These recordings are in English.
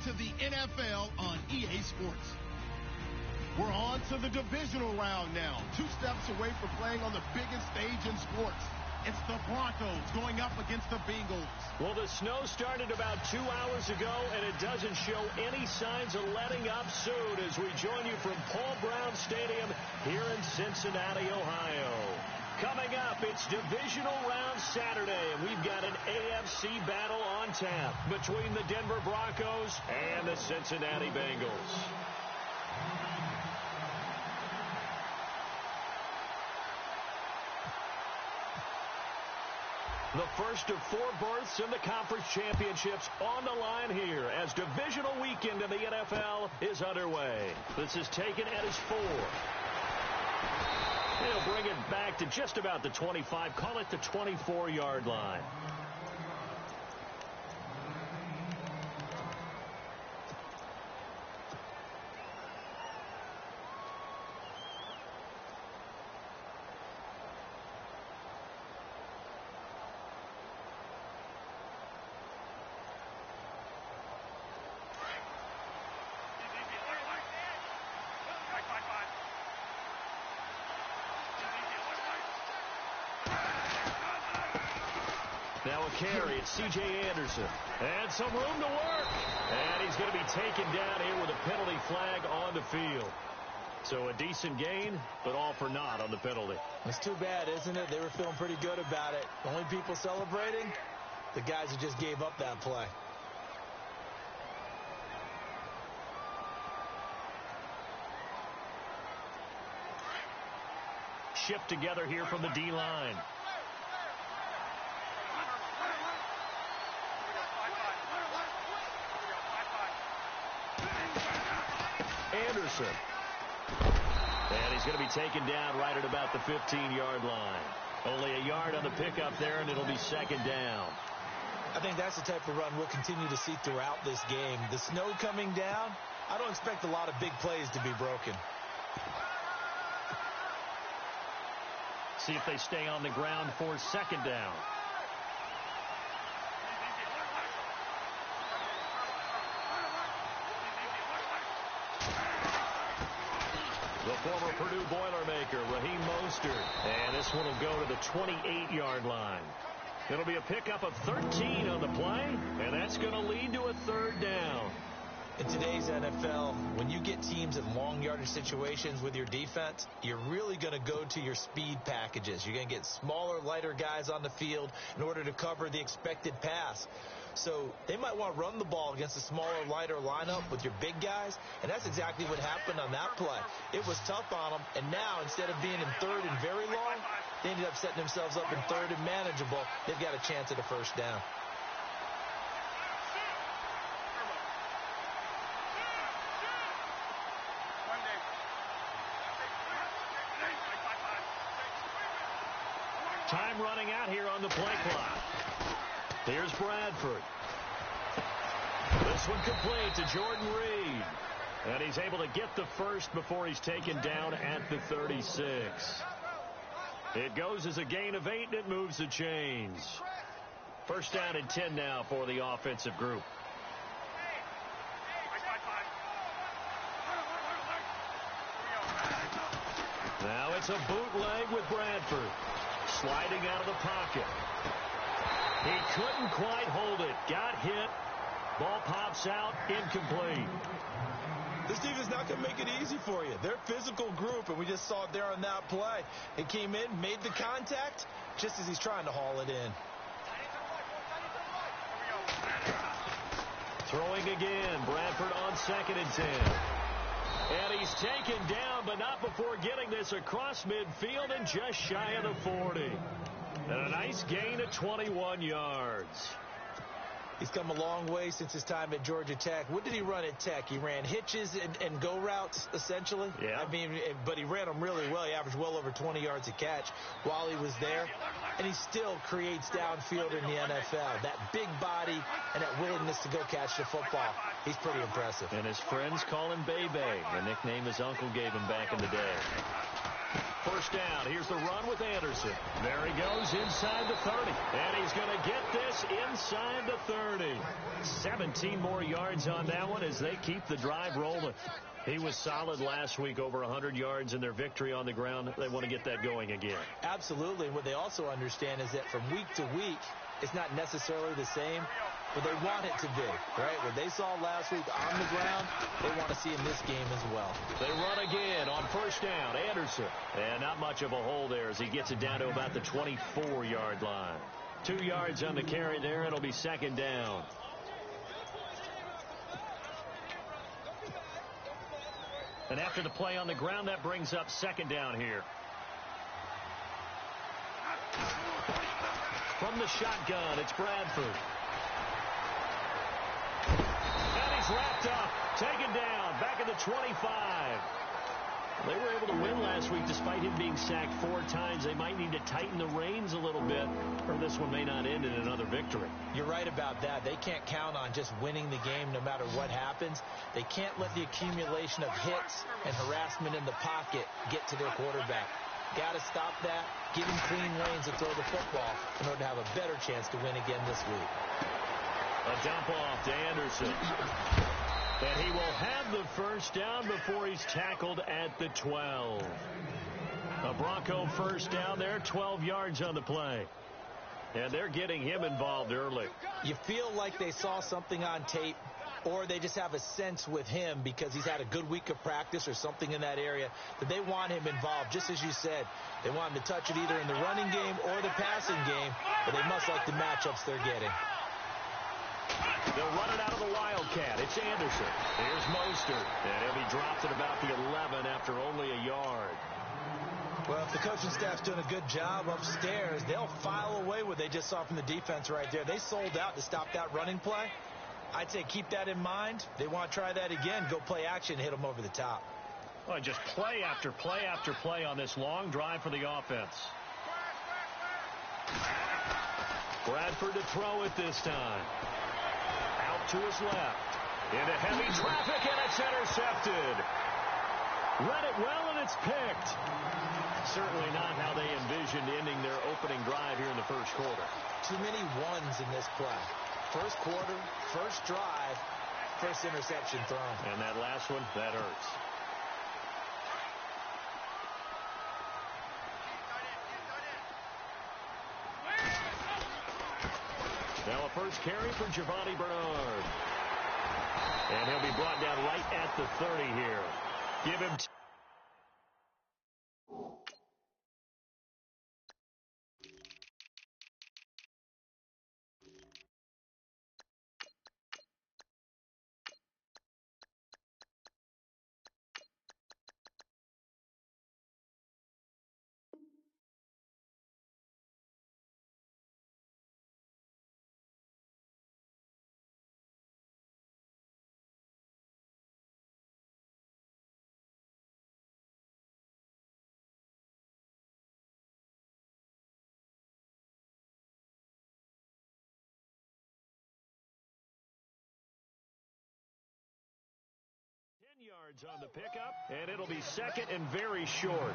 to the NFL on EA Sports. We're on to the divisional round now. 2 steps away from playing on the biggest stage in sports. It's the Broncos going up against the Bengals. Well, the snow started about 2 hours ago, and it doesn't show any signs of letting up soon as we join you from Paul Brown Stadium here in Cincinnati, Ohio. Coming up, it's divisional round Saturday, and we've got an AFC battle on tap between the Denver Broncos and the Cincinnati Bengals. The first of 4 berths in the conference championships on the line here as divisional weekend in the NFL is underway. This is taken at his 4. He'll bring it back to just about the 25, call it the 24-yard line. Now a carry, it's jjae187's. And some room to work. And he's going to be taken down here with a penalty flag on the field. So a decent gain, but all for naught on the penalty. It's too bad, isn't it? They were feeling pretty good about it. Only people celebrating, the guys who just gave up that play. Shift together here from the D-line. Anderson. And he's going to be taken down right at about the 15-yard line. Only a yard on the pickup there, and it'll be second down. I think that's the type of run we'll continue to see throughout this game. The snow coming down, I don't expect a lot of big plays to be broken. See if they stay on the ground for second down. The former Purdue Boilermaker, Raheem Mostert. And this one will go to the 28-yard line. It'll be a pickup of 13 on the play, and that's going to lead to a third down. In today's NFL, when you get teams in long yardage situations with your defense, you're really going to go to your speed packages. You're going to get smaller, lighter guys on the field in order to cover the expected pass. So they might want to run the ball against a smaller, lighter lineup with your big guys, and that's exactly what happened on that play. It was tough on them, and now instead of being in third and very long, they ended up setting themselves up in third and manageable. They've got a chance at a first down. Time running out here on the play clock. Here's Bradford. This one complete to Jordan Reed. And he's able to get the first before he's taken down at the 36. It goes as a gain of 8, and it moves the chains. First down and 10 now for the offensive group. Now it's a bootleg with Bradford. Sliding out of the pocket. He couldn't quite hold it. Got hit. Ball pops out. Incomplete. This team is not going to make it easy for you. They're a physical group, and we just saw it there on that play. It came in, made the contact, just as he's trying to haul it in. Throwing again. Bradford on 2nd and 10. And he's taken down, but not before getting this across midfield and just shy of the 40. And a nice gain of 21 yards. He's come a long way since his time at Georgia Tech. What did he run at Tech? He ran hitches and go routes, essentially. Yeah. I mean, but he ran them really well. He averaged well over 20 yards a catch while he was there. And he still creates downfield in the NFL. That big body and that willingness to go catch the football. He's pretty impressive. And his friends call him Bebe, the nickname his uncle gave him back in the day. First down. Here's the run with Anderson. There he goes inside the 30. And he's going to get this inside the 30. 17 more yards on that one as they keep the drive rolling. He was solid last week, over 100 yards in their victory on the ground. They want to get that going again. Absolutely. And what they also understand is that from week to week, it's not necessarily the same, but they want it to be, right? What they saw last week on the ground, they want to see in this game as well. They run again on first down. Anderson. And not much of a hole there as he gets it down to about the 24-yard line. 2 yards on the carry there. It'll be second down. And after the play on the ground, that brings up second down here. From the shotgun, it's Bradford. And he's wrapped up, taken down, back at the 25. They were able to win last week despite him being sacked 4 times. They might need to tighten the reins a little bit, or this one may not end in another victory. You're right about that. They can't count on just winning the game no matter what happens. They can't let the accumulation of hits and harassment in the pocket get to their quarterback. Got to stop that, give him clean lanes to throw the football in order to have a better chance to win again this week. A dump off to Anderson. And he will have the first down before he's tackled at the 12. A Bronco first down there, 12 yards on the play. And they're getting him involved early. You feel like they saw something on tape, or they just have a sense with him because he's had a good week of practice or something in that area that they want him involved. Just as you said, they want him to touch it either in the running game or the passing game, but they must like the matchups they're getting. They'll run it out of the Wildcat. It's Anderson. Here's Mostert. And he'll be dropped at about the 11 after only a yard. Well, if the coaching staff's doing a good job upstairs, they'll file away what they just saw from the defense right there. They sold out to stop that running play. I'd say keep that in mind. They want to try that again. Go play action, hit them over the top. Well, just play after play after play on this long drive for the offense. Bradford to throw it this time. Out to his left. Into heavy traffic, and it's intercepted. Read it well, and it's picked. Certainly not how they envisioned ending their opening drive here in the first quarter. Too many ones in this play. First quarter, first drive, first interception thrown. And that last one, that hurts. Now a first carry for Giovanni Bernard. And he'll be brought down right at the 30 here. Give him yards on the pickup, and it'll be second and very short.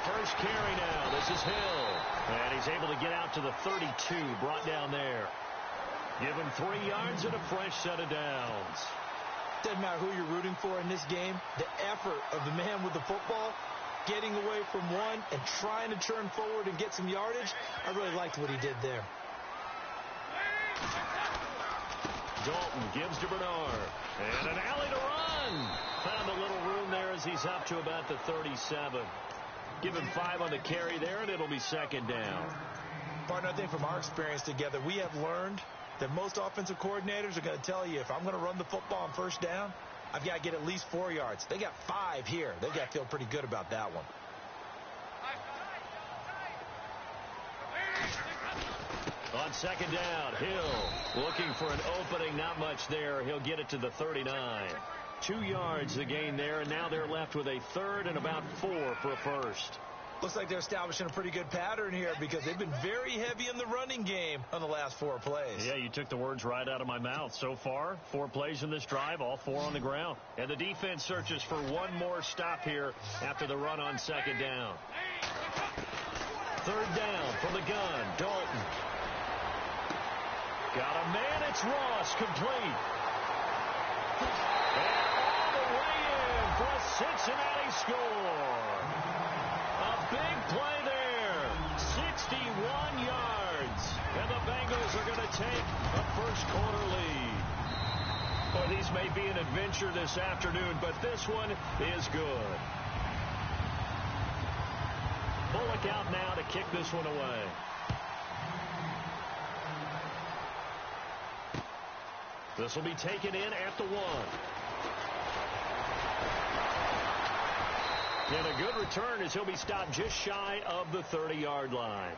First carry now. This is Hill. And he's able to get out to the 32, brought down there. Given 3 yards and a fresh set of downs. Doesn't matter who you're rooting for in this game. The effort of the man with the football, getting away from one and trying to turn forward and get some yardage, I really liked what he did there. Dalton gives to Bernard. And an alley to run. Found a little room there as he's up to about the 37. Give him 5 on the carry there, and it'll be second down. Partner, I think from our experience together, we have learned that most offensive coordinators are going to tell you, if I'm going to run the football on first down, I've got to get at least 4 yards. They got 5 here. They've got to feel pretty good about that one. On second down, Hill looking for an opening. Not much there. He'll get it to the 39. 2 yards the gain there, and now they're left with a third and about 4 for a first. Looks like they're establishing a pretty good pattern here because they've been very heavy in the running game on the last 4 plays. Yeah, you took the words right out of my mouth. So far, 4 plays in this drive, all 4 on the ground. And the defense searches for one more stop here after the run on second down. Third down from the gun, Dalton. Got a man, it's Ross, complete. And all the way in for a Cincinnati score. A big play there, 61 yards, and the Bengals are going to take a first quarter lead. Boy, these may be an adventure this afternoon, but this one is good. Bullock out now to kick this one away. This will be taken in at the 1. And a good return as he'll be stopped just shy of the 30-yard line.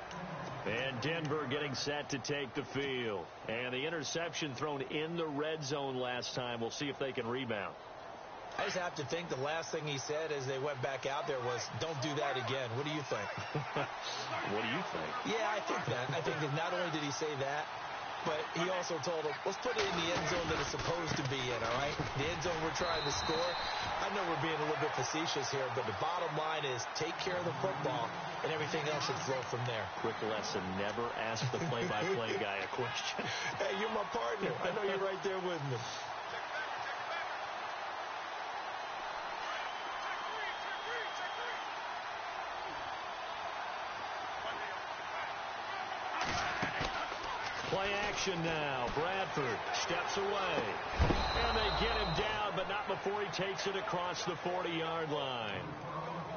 And Denver getting set to take the field. And the interception thrown in the red zone last time. We'll see if they can rebound. I just have to think the last thing he said as they went back out there was, don't do that again. What do you think? What do you think? Yeah, I think that. I think that not only did he say that, but he also told him, let's put it in the end zone that it's supposed to be in, all right? The end zone we're trying to score. I know we're being a little bit facetious here, but the bottom line is take care of the football, and everything else should flow from there. Quick lesson, never ask the play-by-play guy a question. Hey, you're my partner. I know you're right there with me. Play action now. Bradford steps away. And they get him down, but not before he takes it across the 40-yard line.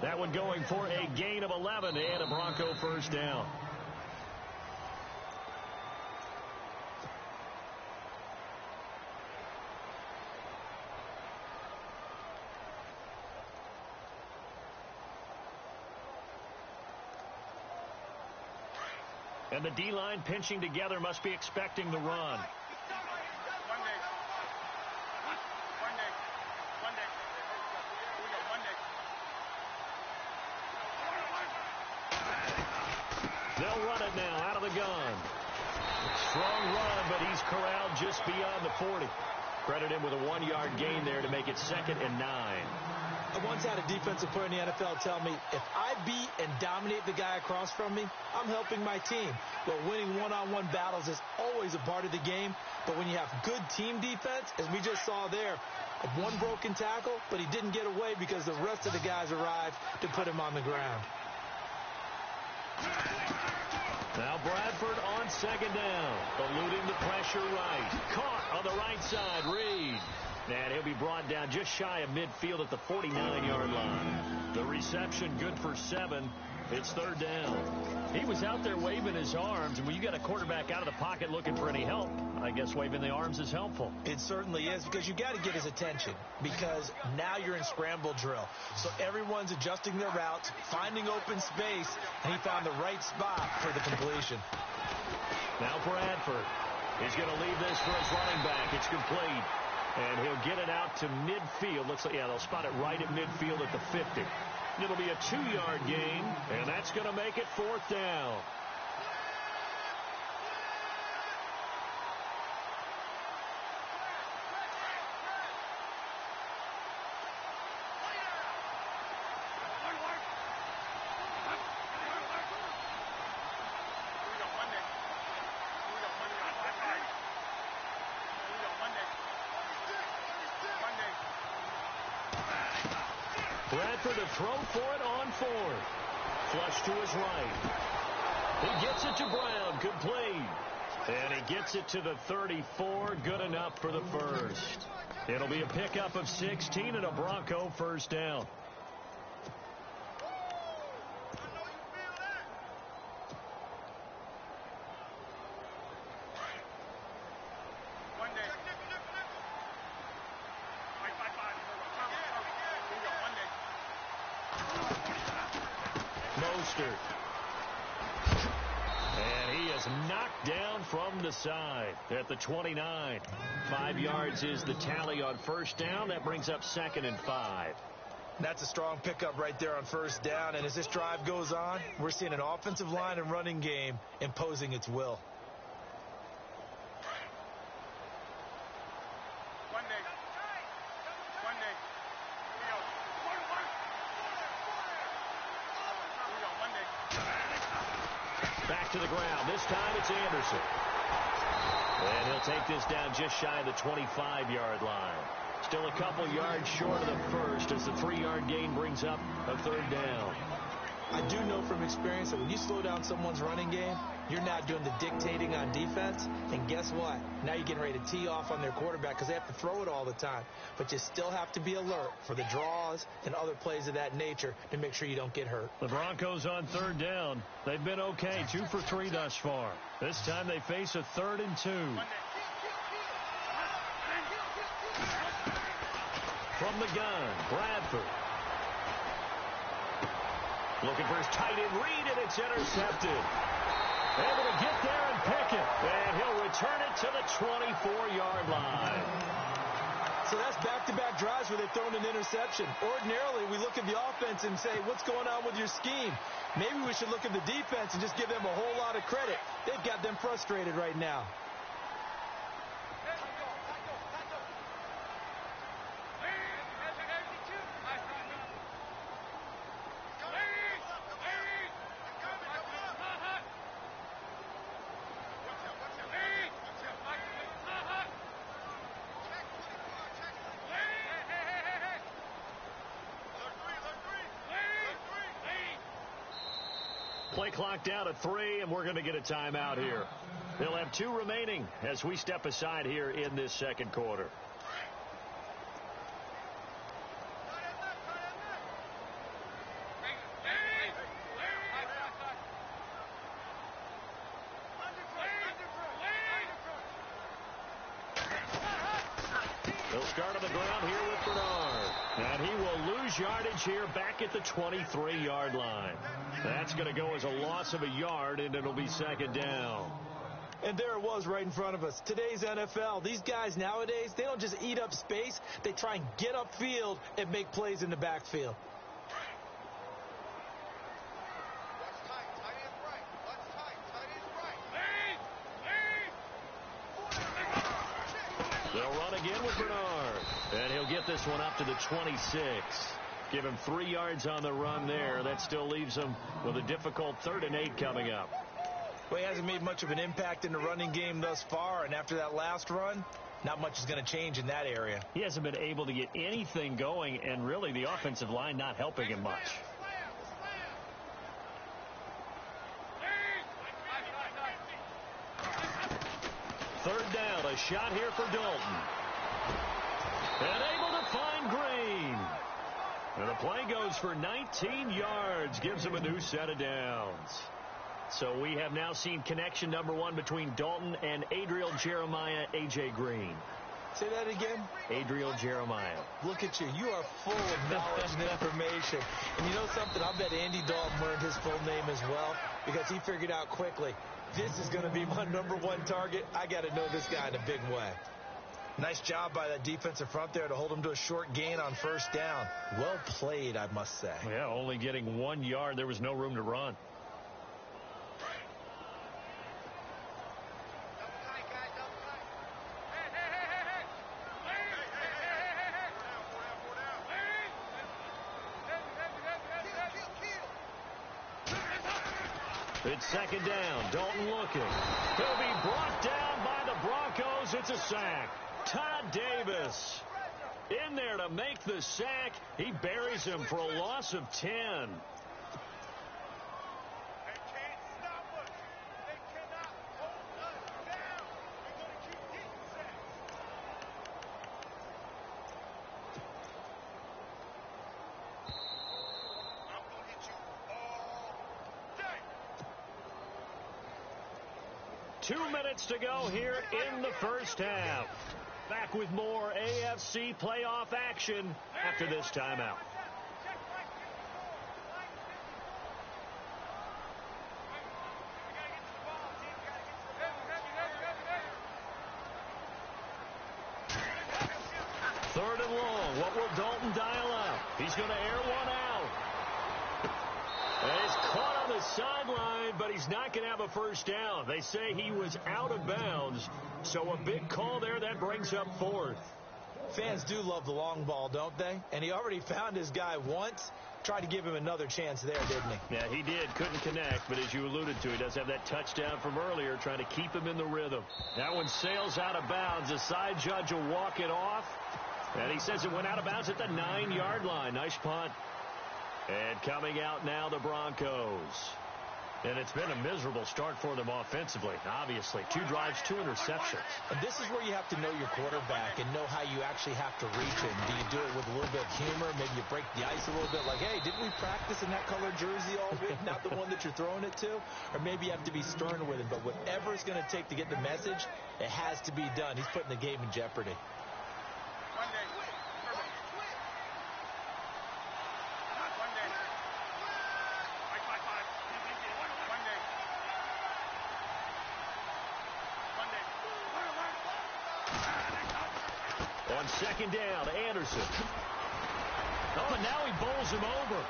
That one going for a gain of 11 and a Bronco first down. And the D-line pinching together must be expecting the run. They'll run it now out of the gun. Strong run, but he's corralled just beyond the 40. Credit him with a 1-yard gain there to make it 2nd and 9. I once had a defensive player in the NFL tell me, if I beat and dominate the guy across from me, I'm helping my team. Well, winning one-on-one battles is always a part of the game, but when you have good team defense, as we just saw there, one broken tackle, but he didn't get away because the rest of the guys arrived to put him on the ground. Now Bradford on second down, eluding the pressure right. Caught on the right side, Reed. And he'll be brought down just shy of midfield at the 49-yard line. The reception good for 7. It's 3rd down. He was out there waving his arms, and when you got a quarterback out of the pocket looking for any help, I guess waving the arms is helpful. It certainly is, because you got to get his attention, because now you're in scramble drill. So everyone's adjusting their routes, finding open space, and he found the right spot for the completion. Now Bradford is going to leave this for his running back. It's complete. And he'll get it out to midfield. Looks like, yeah, they'll spot it right at midfield at the 50. It'll be a 2-yard gain, and that's going to make it 4th down. Bradford to throw for it on 4th. Flush to his right. He gets it to Brown, complete. And he gets it to the 34, good enough for the first. It'll be a pickup of 16 and a Bronco first down. And he is is knocked down from the side at the 29. 5 yards is the tally on first down. That brings up 2nd and 5. That's a strong pickup right there on first down. And as this drive goes on, we're seeing an offensive line and running game imposing its will. Back to the ground. This time it's Anderson. And he'll take this down just shy of the 25-yard line. Still a couple yards short of the first as the 3-yard gain brings up a 3rd down. I do know from experience that when you slow down someone's running game, you're not doing the dictating on defense. And guess what? Now you're getting ready to tee off on their quarterback because they have to throw it all the time. But you still have to be alert for the draws and other plays of that nature to make sure you don't get hurt. The Broncos on 3rd down. They've been okay, 2 for 3 thus far. This time they face a 3rd and 2. From the gun, Bradford. Looking for his tight end read, and it's intercepted. Able to get there and pick it. And he'll return it to the 24-yard line. So that's back-to-back drives where they've thrown an interception. Ordinarily, we look at the offense and say, what's going on with your scheme? Maybe we should look at the defense and just give them a whole lot of credit. They've got them frustrated right now. Play clock down at 3, and we're going to get a timeout here. They'll have 2 remaining as we step aside here in this 2nd quarter. They'll start on the ground here with Bernard. And he will lose yardage here back at the 23-yard line. That's going to go as a loss of a yard, and it'll be 2nd down. And there it was right in front of us. Today's NFL, these guys nowadays, they don't just eat up space. They try and get upfield and make plays in the backfield. They'll run again with Bernard. And he'll get this one up to the 26. Give him 3 yards on the run there. That still leaves him with a difficult 3rd and 8 coming up. Well, he hasn't made much of an impact in the running game thus far. And after that last run, not much is going to change in that area. He hasn't been able to get anything going, and really the offensive line not helping him much. Third down, a shot here for Dalton. And able to find Green. And the play goes for 19 yards, gives him a new set of downs. So we have now seen connection number 1 between Dalton and Adriel Jeremiah, A.J. Green. Say that again? Adriel Jeremiah. Look at you. You are full of knowledge and information. And you know something? I bet Andy Dalton learned his full name as well because he figured out quickly, this is going to be my number 1 target. I got to know this guy in a big way. Nice job by that defensive front there to hold him to a short gain on first down. Well played, I must say. Yeah, only getting 1 yard. There was no room to run. It's second down. Dalton looking. He'll be brought down by the Broncos. It's a sack. Todd Davis in there to make the sack. He buries him for a loss of 10. Two minutes to go here in the first half. Back with more AFC playoff action after this timeout. What will Dalton dial up? He's going to air one out. And he's caught on the sideline, but he's not going to have a first down. They say he was out of bounds, so a big call there that brings up fourth. Fans do love the long ball, don't they? And he already found his guy once. Tried to give him another chance there, didn't he? Yeah, he did. Couldn't connect, but as you alluded to, he does have that touchdown from earlier, trying to keep him in the rhythm. That one sails out of bounds. The side judge will walk it off, and he says it went out of bounds at the 9-yard line. Nice punt. And coming out now, the Broncos. And it's been a miserable start for them offensively, obviously. 2 drives, 2 interceptions. And this is where you have to know your quarterback and know how you actually have to reach him. Do you do it with a little bit of humor? Maybe you break the ice a little bit like, hey, didn't we practice in that colored jersey all week, not the one that you're throwing it to? Or maybe you have to be stern with him. But whatever it's going to take to get the message, it has to be done. He's putting the game in jeopardy. On second down, Anderson. Oh, and now he bowls him over.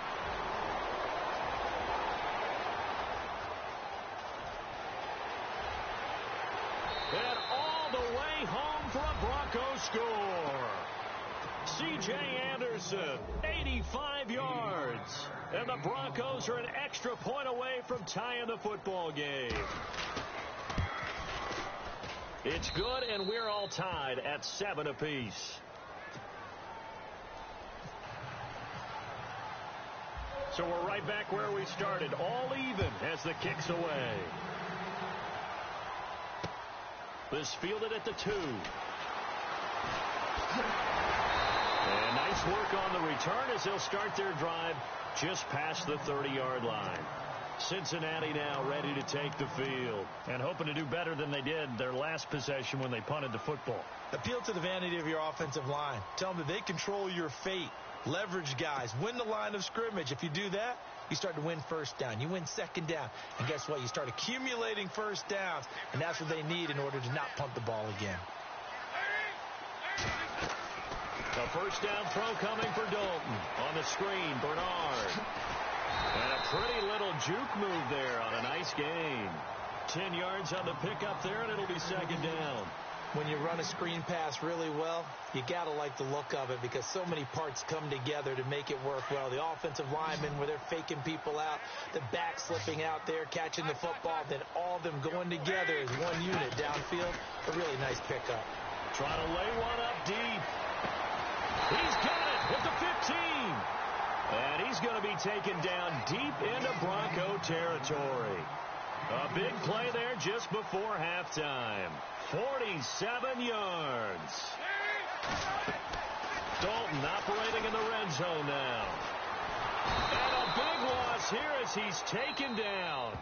And all the way home for a Broncos score. C.J. Anderson, 85 yards. And the Broncos are an extra point away from tying the football game. It's good, and we're all tied at 7 apiece. So we're right back where we started, all even as the kick's away. This fielded at the 2. And nice work on the return as they'll start their drive just past the 30-yard line. Cincinnati now ready to take the field and hoping to do better than they did their last possession when they punted the football. Appeal to the vanity of your offensive line. Tell them that they control your fate. Leverage guys. Win the line of scrimmage. If you do that, you start to win first down. You win second down. And guess what? You start accumulating first downs, and that's what they need in order to not punt the ball again. A first down throw coming for Dalton. On the screen, Bernard. And a pretty little juke move there on a nice gain. 10 yards on the pickup there, and it'll be second down. When you run a screen pass really well, you got to like the look of it because so many parts come together to make it work well. The offensive linemen, where they're faking people out, the back slipping out there, catching the football, then all of them going together as one unit downfield. A really nice pickup. Trying to lay one up deep. He's got it at the 15. And he's going to be taken down deep into Bronco territory. A big play there just before halftime. 47 yards. Dalton operating in the red zone now. And a big loss here as he's taken down.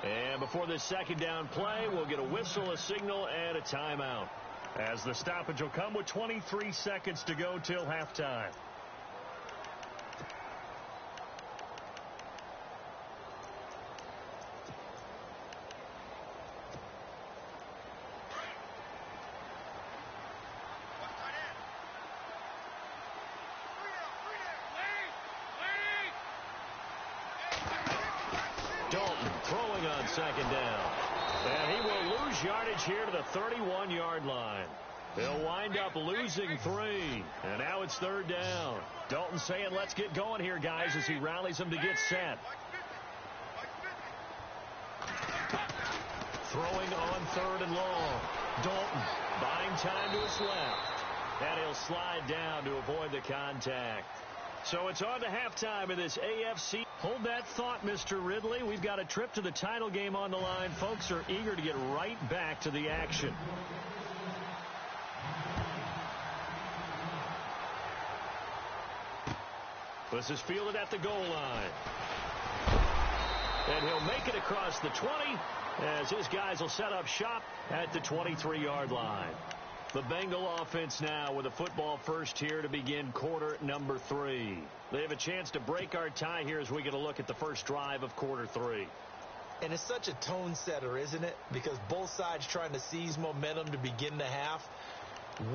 And before this second down play, we'll get a whistle, a signal, and a timeout. As the stoppage will come with 23 seconds to go till halftime. Throwing on second down. And he will lose yardage here to the 31-yard line. They'll wind up losing 3. And now it's third down. Dalton saying, let's get going here, guys, as he rallies them to get set. Throwing on third and long. Dalton buying time to his left. And he'll slide down to avoid the contact. So it's on to halftime in this AFC. Hold that thought, Mr. Ridley. We've got a trip to the title game on the line. Folks are eager to get right back to the action. This is fielded at the goal line. And he'll make it across the 20 as his guys will set up shop at the 23-yard line. The Bengal offense now with a football first here to begin quarter number 3. They have a chance to break our tie here as we get a look at the first drive of quarter 3. And it's such a tone setter, isn't it? Because both sides trying to seize momentum to begin the half.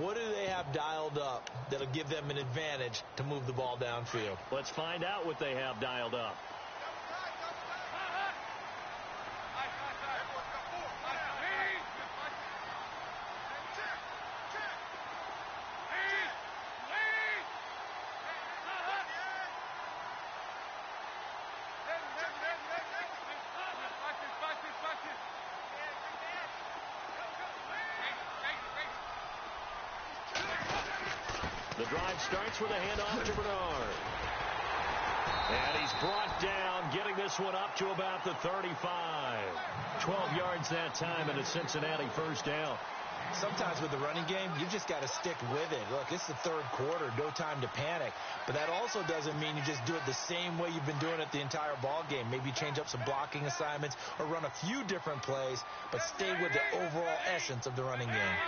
What do they have dialed up that'll give them an advantage to move the ball downfield? Let's find out what they have dialed up. The drive starts with a handoff to Bernard. And he's brought down, getting this one up to about the 35. 12 yards that time, and a Cincinnati first down. Sometimes with the running game, you just got to stick with it. Look, it's the third quarter, no time to panic. But that also doesn't mean you just do it the same way you've been doing it the entire ball game. Maybe change up some blocking assignments or run a few different plays, but stay with the overall essence of the running game.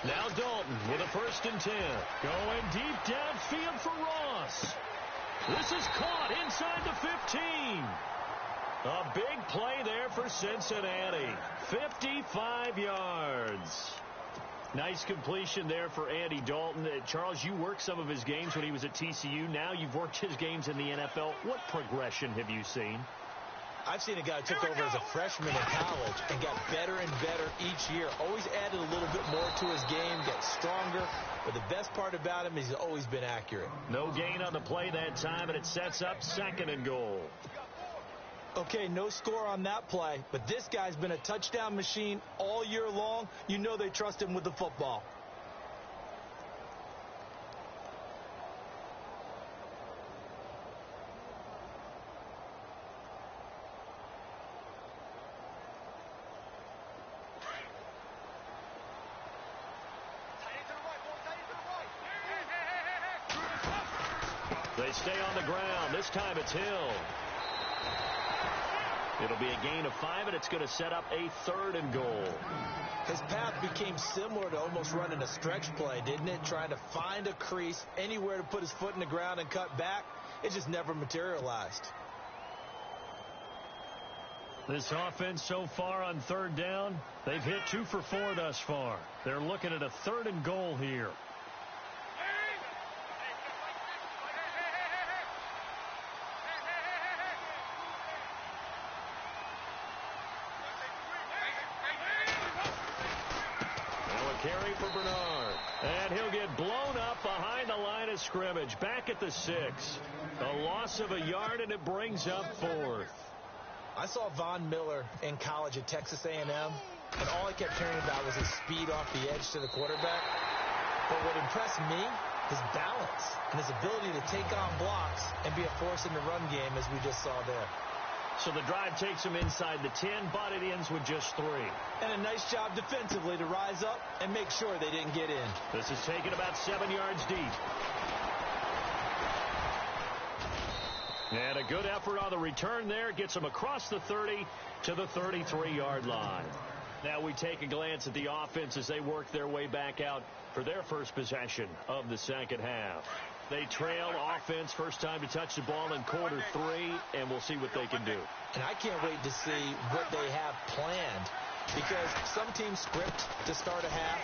Now Dalton with a 1st and 10. Going deep downfield for Ross. This is caught inside the 15. A big play there for Cincinnati. 55 yards. Nice completion there for Andy Dalton. Charles, you worked some of his games when he was at TCU. Now you've worked his games in the NFL. What progression have you seen? I've seen a guy who took over as a freshman in college and got better and better each year. Always added a little bit more to his game, got stronger. But the best part about him is he's always been accurate. No gain on the play that time, and it sets up 2nd and goal. Okay, no score on that play, but this guy's been a touchdown machine all year long. You know they trust him with the football. They stay on the ground. This time it's Hill. It'll be a gain of 5, and it's going to set up a 3rd and goal. His path became similar to almost running a stretch play, didn't it? Trying to find a crease, anywhere to put his foot in the ground and cut back. It just never materialized. This offense so far on 3rd down, they've hit 2 for 4 thus far. They're looking at a 3rd and goal here. Carry for Bernard. And he'll get blown up behind the line of scrimmage. Back at the 6. A loss of a yard, and it brings up 4th. I saw Von Miller in college at Texas A&M, and all I kept hearing about was his speed off the edge to the quarterback. But what impressed me, his balance and his ability to take on blocks and be a force in the run game, as we just saw there. So the drive takes him inside the 10, but it ends with just 3. And a nice job defensively to rise up and make sure they didn't get in. This is taken about 7 yards deep. And a good effort on the return there. Gets him across the 30 to the 33-yard line. Now we take a glance at the offense as they work their way back out for their first possession of the 2nd half. They trail offense, first time to touch the ball in quarter 3, and we'll see what they can do. And I can't wait to see what they have planned, because some teams script to start a half.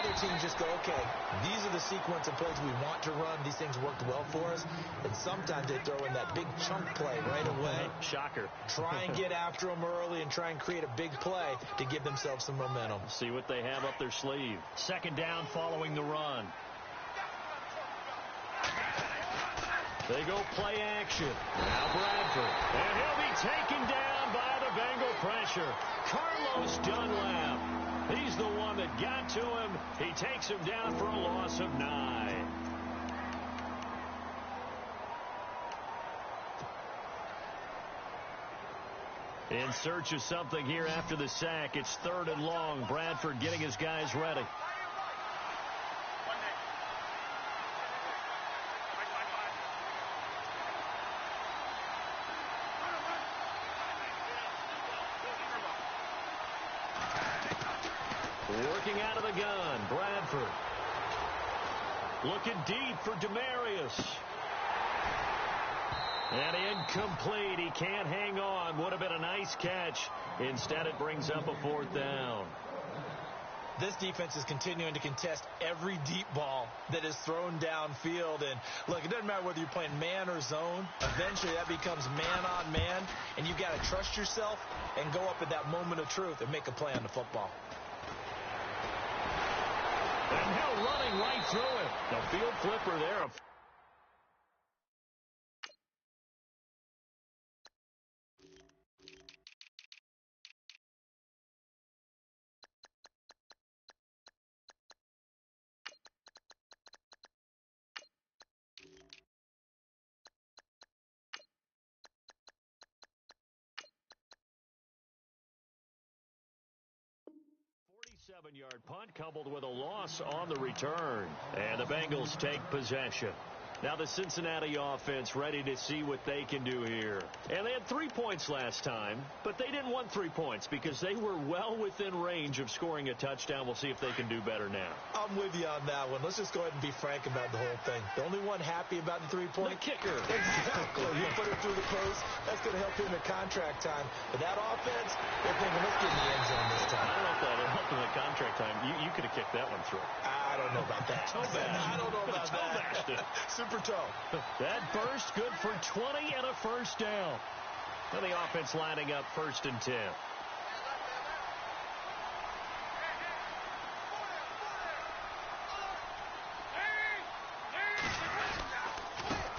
Other teams just go, okay, these are the sequence of plays we want to run. These things worked well for us. And sometimes they throw in that big chunk play right away. Shocker. Try and get after them early and try and create a big play to give themselves some momentum. See what they have up their sleeve. 2nd down following the run. They go play action. Now Bradford. And he'll be taken down by the Bengal pressure. Carlos Dunlap. He's the one that got to him. He takes him down for a loss of 9. In search of something here after the sack. It's 3rd and long. Bradford getting his guys ready. Working out of the gun, Bradford. Looking deep for Demarius. And incomplete. He can't hang on. Would have been a nice catch. Instead, it brings up a 4th down. This defense is continuing to contest every deep ball that is thrown downfield. And, look, it doesn't matter whether you're playing man or zone. Eventually, that becomes man on man. And you've got to trust yourself and go up at that moment of truth and make a play on the football. And Hill running right through it. The field flipper there. 47-yard punt coupled with a loss on the return. And the Bengals take possession. Now the Cincinnati offense ready to see what they can do here. And they had 3 points last time, but they didn't want 3 points because they were well within range of scoring a touchdown. We'll see if they can do better now. I'm with you on that one. Let's just go ahead and be frank about the whole thing. The only one happy about the 3-point? The kicker. Exactly. You put it through the post. That's going to help him in contract time. But that offense, they're thinking, let's get in the end zone this time. I don't know if that helped in the contract time. You could have kicked that one through. I don't know about that. I don't know about that. Super toe. That burst good for 20 and a 1st down. And the offense lining up 1st and 10.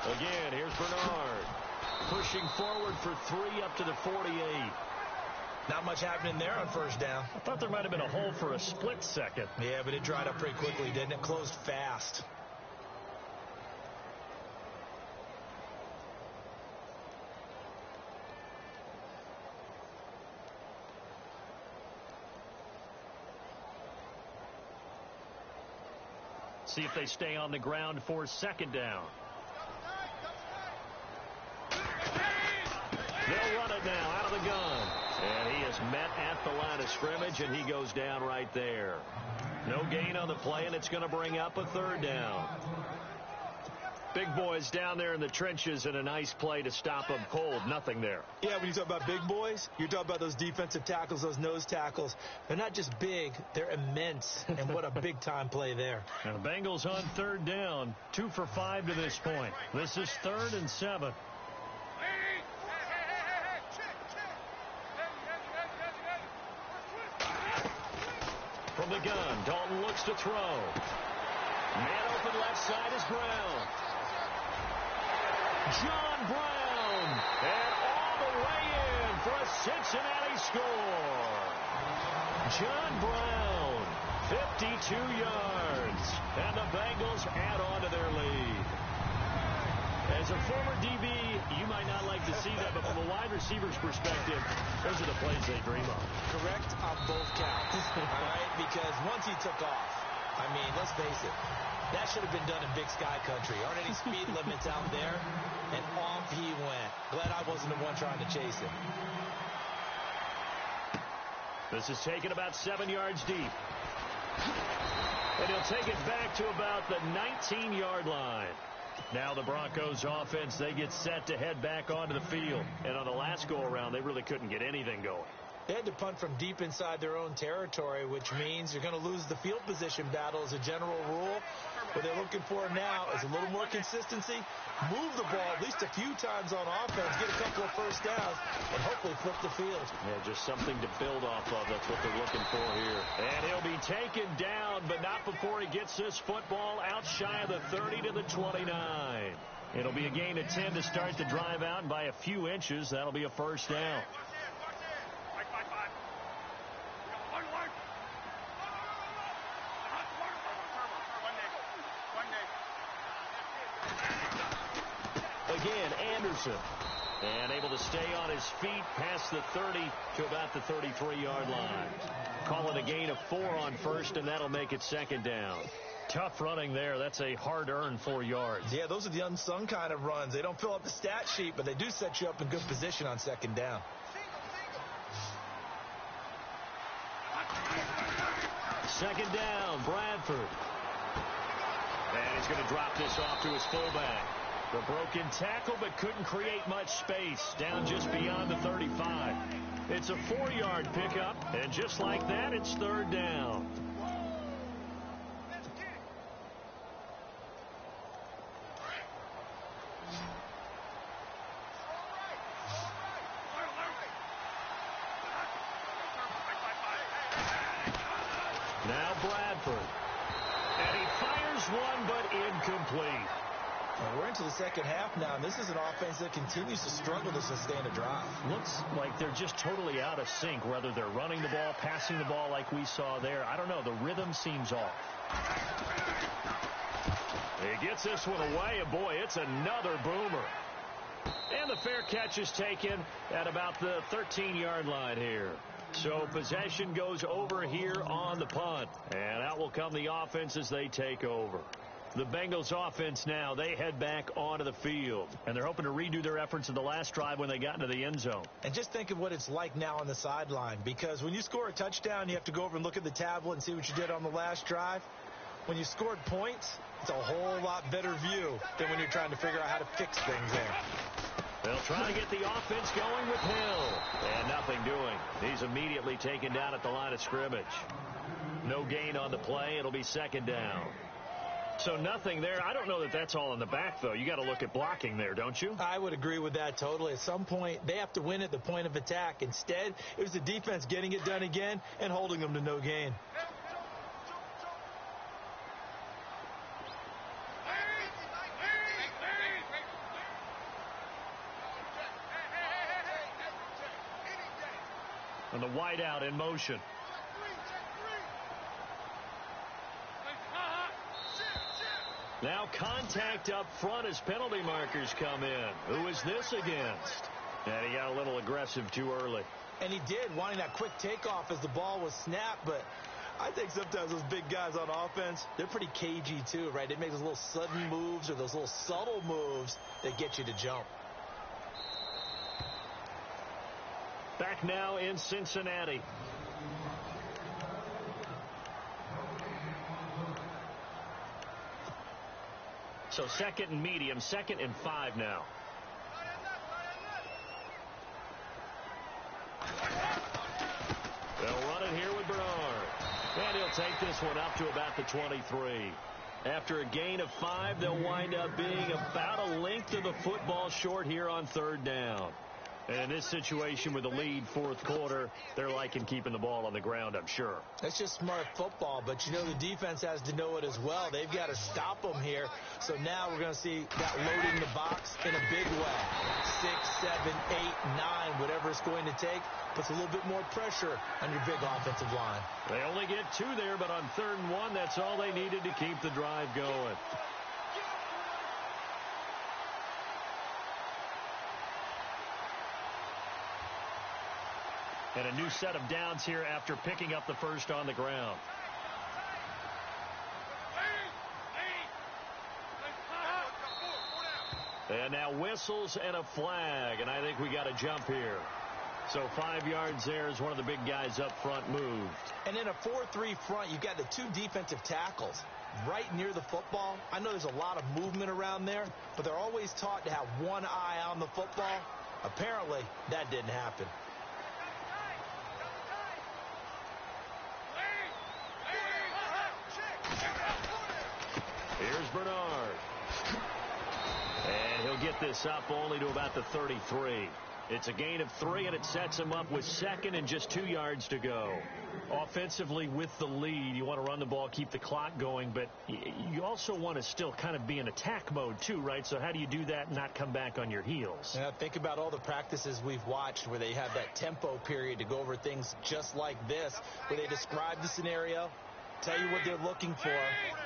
Again, here's Bernard. Pushing forward for 3 up to the 48. Not much happening there on 1st down. I thought there might have been a hole for a split second. Yeah, but it dried up pretty quickly, didn't it? Closed fast. See if they stay on the ground for 2nd down. They'll run it now out of the gun. And he is met at the line of scrimmage, and he goes down right there. No gain on the play, and it's going to bring up a 3rd down. Big boys down there in the trenches, and a nice play to stop them cold. Nothing there. Yeah, when you talk about big boys, you're talking about those defensive tackles, those nose tackles. They're not just big, they're immense. And what a big-time play there. And the Bengals on 3rd down. 2 for 5 to this point. This is 3rd and 7. From the gun, Dalton looks to throw. Man open left side is Brown. John Brown. And all the way in for a Cincinnati score. John Brown, 52 yards. And the Bengals add on to their lead. As a former DB, you might not like to see that, but from a wide receiver's perspective, those are the plays they dream of. Correct on both counts, all right? Because once he took off, I mean, let's face it, that should have been done in Big Sky Country. Aren't any speed limits out there? And off he went. Glad I wasn't the one trying to chase him. This is taken about 7 yards deep. And he'll take it back to about the 19-yard line. Now the Broncos offense, they get set to head back onto the field. And on the last go-around, they really couldn't get anything going. They had to punt from deep inside their own territory, which means you're going to lose the field position battle as a general rule. What they're looking for now is a little more consistency, move the ball at least a few times on offense, get a couple of 1st downs, and hopefully flip the field. Yeah, just something to build off of. That's what they're looking for here. And he'll be taken down, but not before he gets this football out shy of the 30 to the 29. It'll be a gain of 10 to start the drive out, and by a few inches, that'll be a 1st down. Again, Anderson. And able to stay on his feet past the 30 to about the 33-yard line. Call it a gain of 4 on 1st, and that'll make it 2nd down. Tough running there. That's a hard-earned 4 yards. Yeah, those are the unsung kind of runs. They don't fill up the stat sheet, but they do set you up in good position on 2nd down. Second down, Bradford. And he's going to drop this off to his fullback. The broken tackle, but couldn't create much space. Down just beyond the 35. It's a 4-yard pickup, and just like that, it's third down. Now Bradford. And he fires one, but incomplete. And we're into the second half now, and this is an offense that continues to struggle to sustain a drive. Looks like they're just totally out of sync, whether they're running the ball, passing the ball like we saw there. I don't know. The rhythm seems off. He gets this one away, and boy, it's another boomer. And the fair catch is taken at about the 13-yard line here. So possession goes over here on the punt. And out will come the offense as they take over. The Bengals offense now, they head back onto the field. And they're hoping to redo their efforts in the last drive when they got into the end zone. And just think of what it's like now on the sideline. Because when you score a touchdown, you have to go over and look at the tablet and see what you did on the last drive. When you scored points, it's a whole lot better view than when you're trying to figure out how to fix things there. They'll try to get the offense going with Hill. And nothing doing. He's immediately taken down at the line of scrimmage. No gain on the play. It'll be second down. So nothing there. I don't know that that's all in the back, though. You got to look at blocking there, don't you? I would agree with that totally. At some point, they have to win at the point of attack. Instead, it was the defense getting it done again and holding them to no gain. And the wideout in motion. Now contact up front as penalty markers come in. Who is this against? And he got a little aggressive too early. And he did, wanting that quick takeoff as the ball was snapped. But I think sometimes those big guys on offense, they're pretty cagey too, right? They make those little sudden moves or those little subtle moves that get you to jump. Back now in Cincinnati. So second and medium, 2nd and 5 now. They'll run it here with Bernard. And he'll take this one up to about the 23. After a gain of 5, they'll wind up being about a length of the football short here on third down. And in this situation with the lead, fourth quarter, they're liking keeping the ball on the ground, I'm sure. That's just smart football, but you know the defense has to know it as well. They've got to stop them here. So now we're going to see that loading the box in a big way. 6, 7, 8, 9, whatever it's going to take, puts a little bit more pressure on your big offensive line. They only get 2 there, but on 3rd and 1, that's all they needed to keep the drive going. And a new set of downs here after picking up the first on the ground. And now whistles and a flag, and I think we got a jump here. So 5 yards there as one of the big guys up front moved. And in a 4-3 front, you've got the 2 defensive tackles right near the football. I know there's a lot of movement around there, but they're always taught to have one eye on the football. Apparently, that didn't happen. Here's Bernard. And he'll get this up only to about the 33. It's a gain of 3, and it sets him up with 2nd and just 2 yards to go. Offensively, with the lead, you want to run the ball, keep the clock going, but you also want to still kind of be in attack mode too, right? So how do you do that and not come back on your heels? Yeah, think about all the practices we've watched where they have that tempo period to go over things just like this, where they describe the scenario, tell you what they're looking for,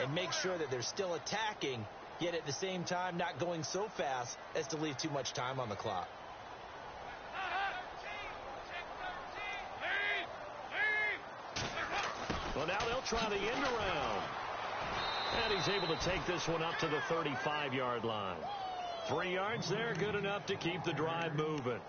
and make sure that they're still attacking, yet at the same time not going so fast as to leave too much time on the clock. Well, now they'll try the end around. And he's able to take this one up to the 35-yard line. 3 yards there, good enough to keep the drive moving.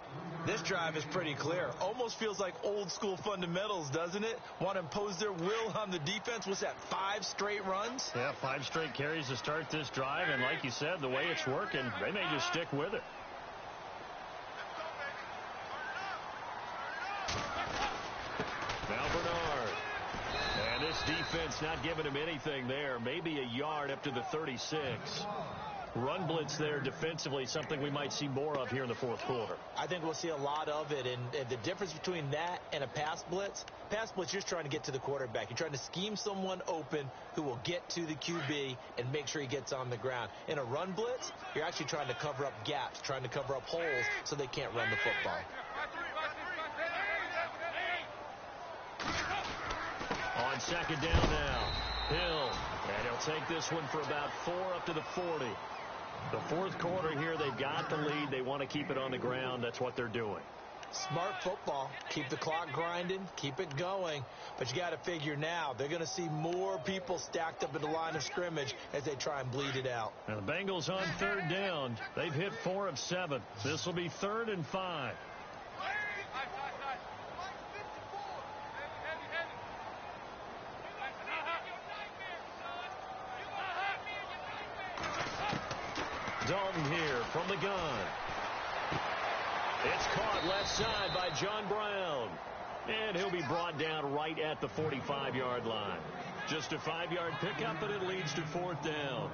This drive is pretty clear. Almost feels like old school fundamentals, doesn't it? Want to impose their will on the defense. What's that, 5 straight runs? Yeah, 5 straight carries to start this drive. And like you said, the way it's working, they may just stick with it. Now Bernard. And this defense not giving him anything there. Maybe a yard up to the 36. Run blitz there defensively, something we might see more of here in the fourth quarter. I think we'll see a lot of it, and the difference between that and a pass blitz, you're just trying to get to the quarterback. You're trying to scheme someone open who will get to the QB and make sure he gets on the ground. In a run blitz, you're actually trying to cover up gaps, trying to cover up holes so they can't run the football. On second down now, Hill, and he'll take this one for about 4 up to the 40. The fourth quarter here, they've got the lead. They want to keep it on the ground. That's what they're doing. Smart football. Keep the clock grinding. Keep it going. But you got to figure now, they're going to see more people stacked up at the line of scrimmage as they try and bleed it out. Now the Bengals on third down. They've hit 4 of 7. This will be 3rd and 5. Dalton here from the gun. It's caught left side by John Brown. And he'll be brought down right at the 45-yard line. Just a 5-yard pickup, and it leads to 4th down.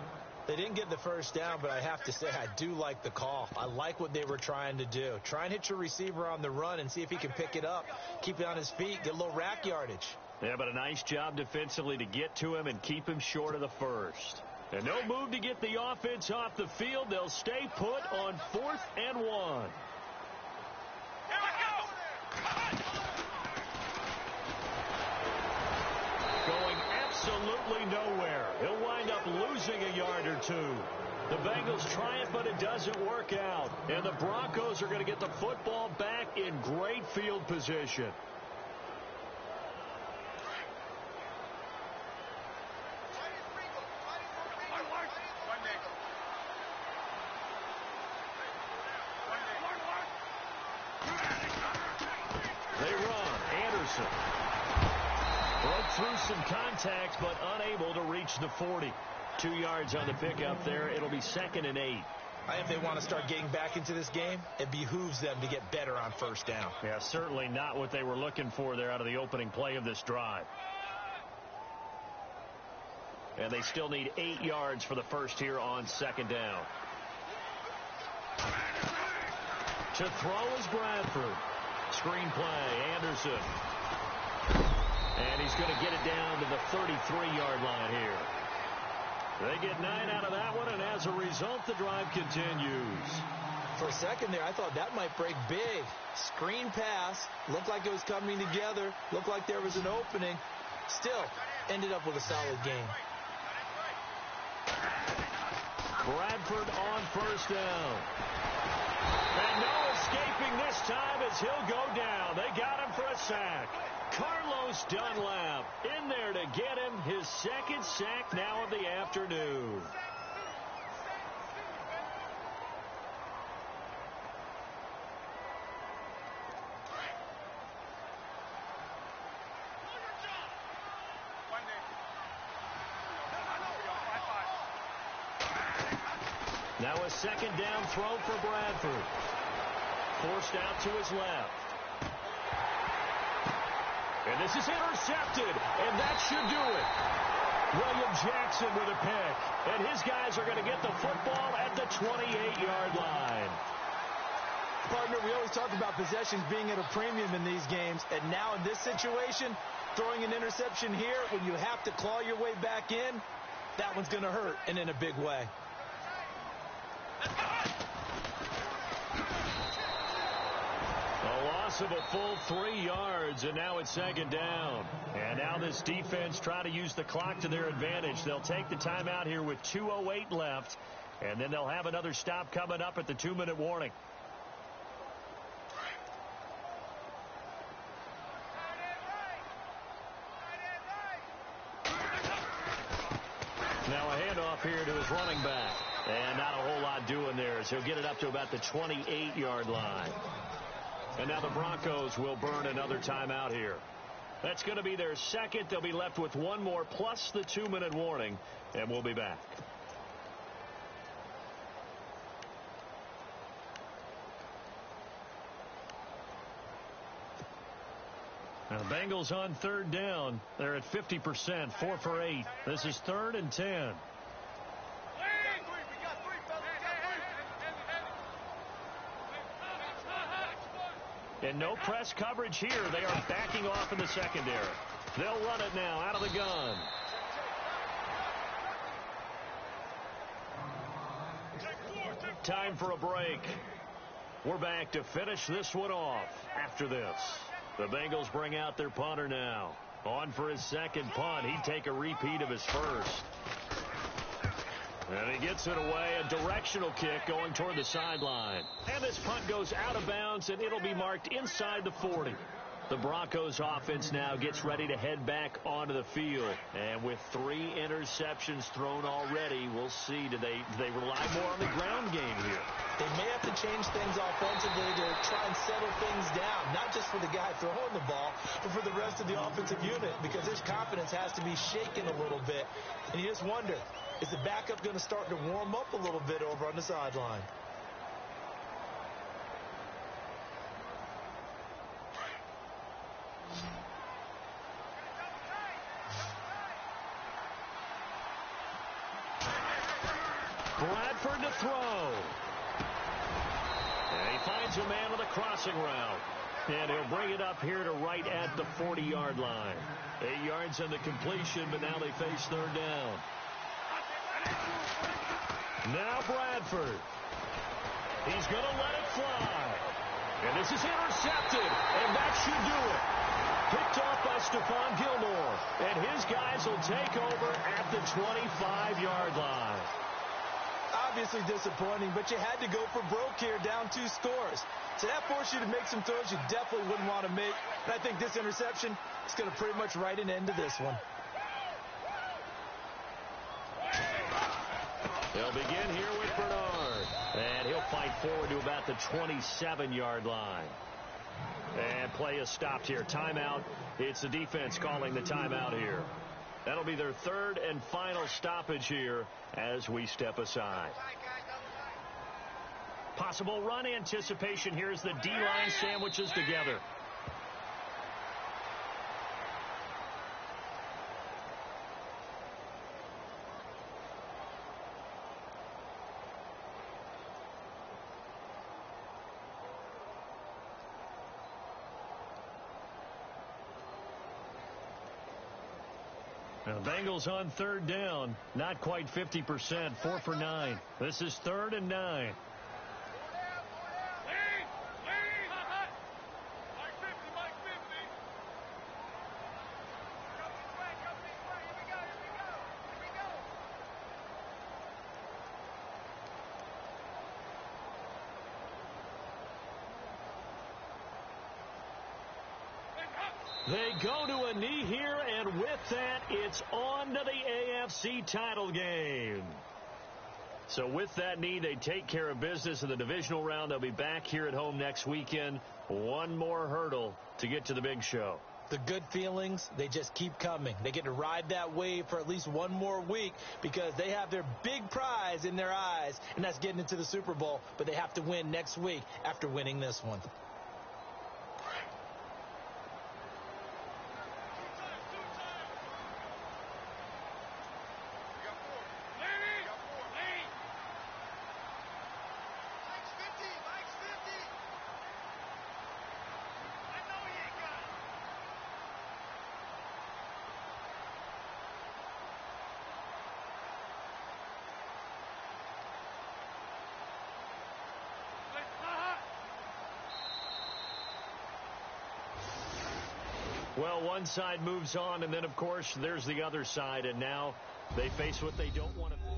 They didn't get the first down, but I have to say I do like the call. I like what they were trying to do. Try and hit your receiver on the run and see if he can pick it up, keep it on his feet, get a little rack yardage. Yeah, but a nice job defensively to get to him and keep him short of the first. And no move to get the offense off the field. They'll stay put on 4th and 1. Going absolutely nowhere. He'll wind up losing a yard or 2. The Bengals try it, but it doesn't work out. And the Broncos are going to get the football back in great field position. Broke through some contacts, but unable to reach the 40. 2 yards on the pickup there. It'll be 2nd and 8. If they want to start getting back into this game, it behooves them to get better on first down. Yeah, certainly not what they were looking for there out of the opening play of this drive. And they still need 8 yards for the first here on 2nd down. To throw is Bradford. Screen play, Anderson. And he's going to get it down to the 33-yard line here. They get 9 out of that one, and as a result, the drive continues. For a second there, I thought that might break big. Screen pass, looked like it was coming together, looked like there was an opening. Still, ended up with a solid game. Bradford on first down. And no escaping this time as he'll go down. They got him for a sack. Carlos Dunlap in there to get him his 2nd sack now of the afternoon. Now a 2nd down throw for Bradford. Forced out to his left. And this is intercepted, and that should do it. William Jackson with a pick, and his guys are going to get the football at the 28-yard line. Partner, we always talk about possessions being at a premium in these games, and now in this situation, throwing an interception here when you have to claw your way back in, that one's going to hurt, and in a big way. A loss of a full 3 yards, and now it's 2nd down. And now this defense trying to use the clock to their advantage. They'll take the timeout here with 2:08 left, and then they'll have another stop coming up at the 2-minute warning. Now a handoff here to his running back. And not a whole lot doing there, as he'll get it up to about the 28-yard line. And now the Broncos will burn another timeout here. That's going to be their second. They'll be left with one more plus the 2-minute warning, and we'll be back. Now the Bengals on third down. They're at 50%, 4 for 8. This is 3rd and 10. And no press coverage here. They are backing off in the secondary. They'll run it now out of the gun. Time for a break. We're back to finish this one off after this. The Bengals bring out their punter now. On for his second punt. He'd take a repeat of his first. And he gets it away. A directional kick going toward the sideline. And this punt goes out of bounds, and it'll be marked inside the 40. The Broncos offense now gets ready to head back onto the field. And with 3 interceptions thrown already, we'll see. Do they rely more on the ground game here? They may have to change things offensively to try and settle things down, not just for the guy throwing the ball, but for the rest of the offensive unit, because his confidence has to be shaken a little bit. And you just wonder, is the backup going to start to warm up a little bit over on the sideline? Bradford to throw. And he finds a man with a crossing route. And he'll bring it up here to right at the 40-yard line. 8 yards on the completion, but now they face third down. Now Bradford. He's going to let it fly. And this is intercepted. And that should do it. Picked off by Stephon Gilmore. And his guys will take over at the 25-yard line. Obviously disappointing, but you had to go for broke here, down 2 scores. So that forced you to make some throws you definitely wouldn't want to make. And I think this interception is going to pretty much write an end to this one. They'll begin here with Bernard. And he'll fight forward to about the 27-yard line. And play is stopped here. Timeout. It's the defense calling the timeout here. That'll be their 3rd and final stoppage here as we step aside. Possible run anticipation here as the D-line sandwiches together. Now, Bengals on third down. Not quite 50%. 4 for 9. This is 3rd and 9. They go to a knee here, and with that, it's on to the AFC title game. So with that knee, they take care of business in the divisional round. They'll be back here at home next weekend. One more hurdle to get to the big show. The good feelings, they just keep coming. They get to ride that wave for at least one more week because they have their big prize in their eyes, and that's getting into the Super Bowl. But they have to win next week after winning this one. Well, one side moves on, and then, of course, there's the other side, and now they face what they don't want to